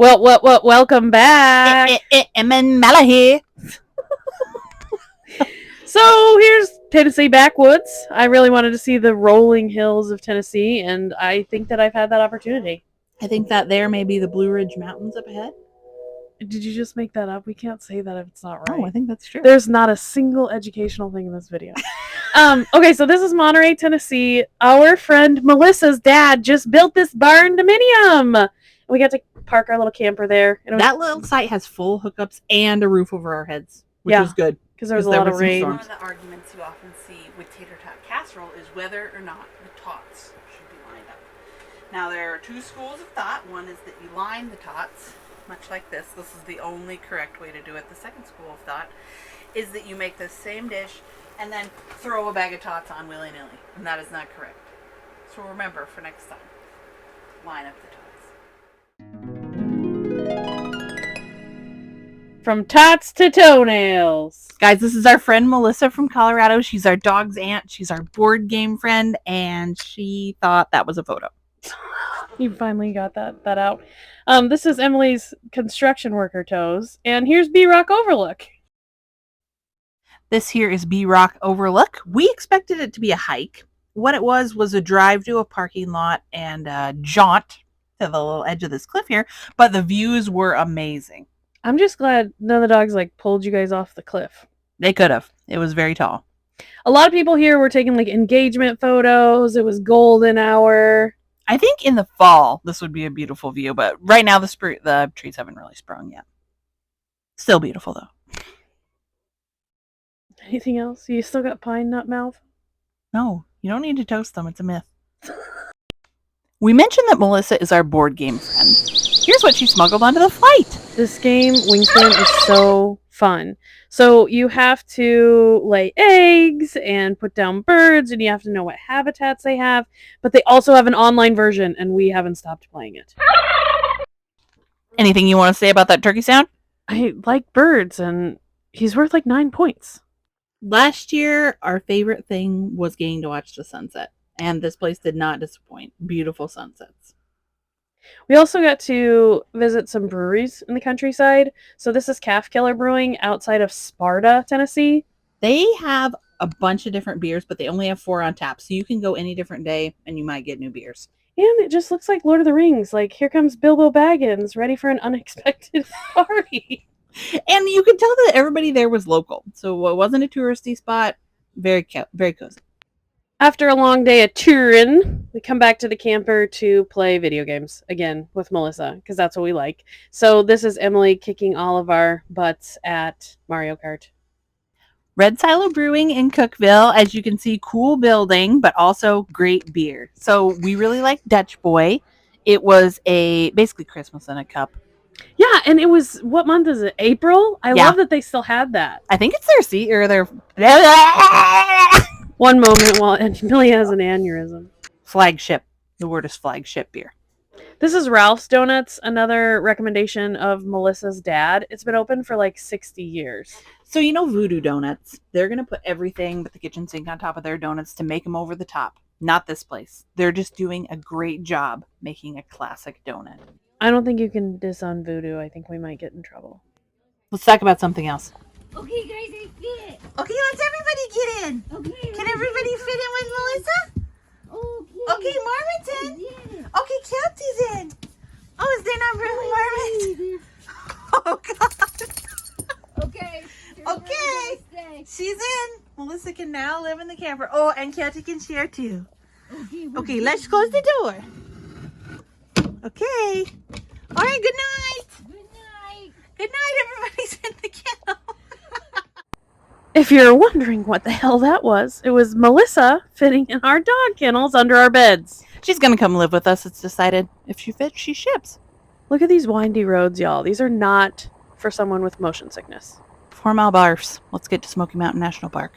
Welcome back. Malahi. So here's Tennessee backwoods. I really wanted to see the rolling hills of Tennessee, and I think that I've had that opportunity. I think that there may be the Blue Ridge Mountains up ahead. Did you just make that up? We can't say that if it's not right. Oh, I think that's true. There's not a single educational thing in this video. Okay, so this is Monterey, Tennessee. Our friend Melissa's dad just built this barn dominium. We got to park our little camper there. That little site has full hookups and a roof over our heads, which was good. Because there was a lot of rain. One of the arguments you often see with tater tot casserole is whether or not the tots should be lined up. Now, there are two schools of thought. One is that you line the tots, much like this. This is the only correct way to do it. The second school of thought is that you make the same dish and then throw a bag of tots on willy-nilly. And that is not correct. So remember for next time, line up the tots. From tots to toenails. Guys, this is our friend Melissa from Colorado. She's our dog's aunt. She's our board game friend, and she thought that was a photo. You finally got that out. This is Emily's construction worker toes, and here's Rock Overlook. This here is Rock Overlook. We expected it to be a hike. What it was a drive to a parking lot and a jaunt to the little edge of this cliff here, but the views were amazing. I'm just glad none of the dogs pulled you guys off the cliff. They could have. It was very tall. A lot of people here were taking engagement photos. It was golden hour. I think in the fall this would be a beautiful view, but right now the trees haven't really sprung yet. Still beautiful though. Anything else? You still got pine nut mouth? No, you don't need to toast them. It's a myth. We mentioned that Melissa is our board game friend. Here's what she smuggled onto the flight. This game, Wingspan, is so fun. So you have to lay eggs and put down birds, and you have to know what habitats they have. But they also have an online version, and we haven't stopped playing it. Anything you want to say about that turkey sound? I like birds, and he's worth 9 points. Last year, our favorite thing was getting to watch the sunset. And this place did not disappoint. Beautiful sunsets. We also got to visit some breweries in the countryside. So this is Calfkiller Brewing outside of Sparta, Tennessee. They have a bunch of different beers, but they only have 4 on tap. So you can go any different day and you might get new beers. And it just looks like Lord of the Rings. Here comes Bilbo Baggins, ready for an unexpected party. And you could tell that everybody there was local. So it wasn't a touristy spot. Very cozy. After a long day of touring, we come back to the camper to play video games again with Melissa, because that's what we like. So this is Emily kicking all of our butts at Mario Kart. Red Silo Brewing in Cookeville. As you can see, cool building, but also great beer. So we really like Dutch Boy. It was basically Christmas in a cup. Yeah, and it was, what month is it? April? I love that they still had that. I think it's their seat or their... One moment while Millie has an aneurysm. Flagship. The word is flagship beer. This is Ralph's Donuts, another recommendation of Melissa's dad. It's been open for 60 years. So Voodoo Donuts. They're going to put everything but the kitchen sink on top of their donuts to make them over the top. Not this place. They're just doing a great job making a classic donut. I don't think you can diss on Voodoo. I think we might get in trouble. Let's talk about something else. Okay, guys, I fit. Okay, let's everybody get in. Okay. Can everybody fit in with Melissa? Okay, Marmot's in. Yeah. Okay, Kelsey's in. Oh, is there not room, Marmot? Oh, God. Okay. Okay. She's in. Melissa can now live in the camper. Oh, and Kelty can share too. Okay, let's close the door. Okay. All right, good night. Good night. Good night, everybody's in the kennel. If you're wondering what the hell that was, it was Melissa fitting in our dog kennels under our beds. She's going to come live with us, it's decided. If she fits, she ships. Look at these windy roads, y'all. These are not for someone with motion sickness. 4 mile barfs. Let's get to Smoky Mountain National Park.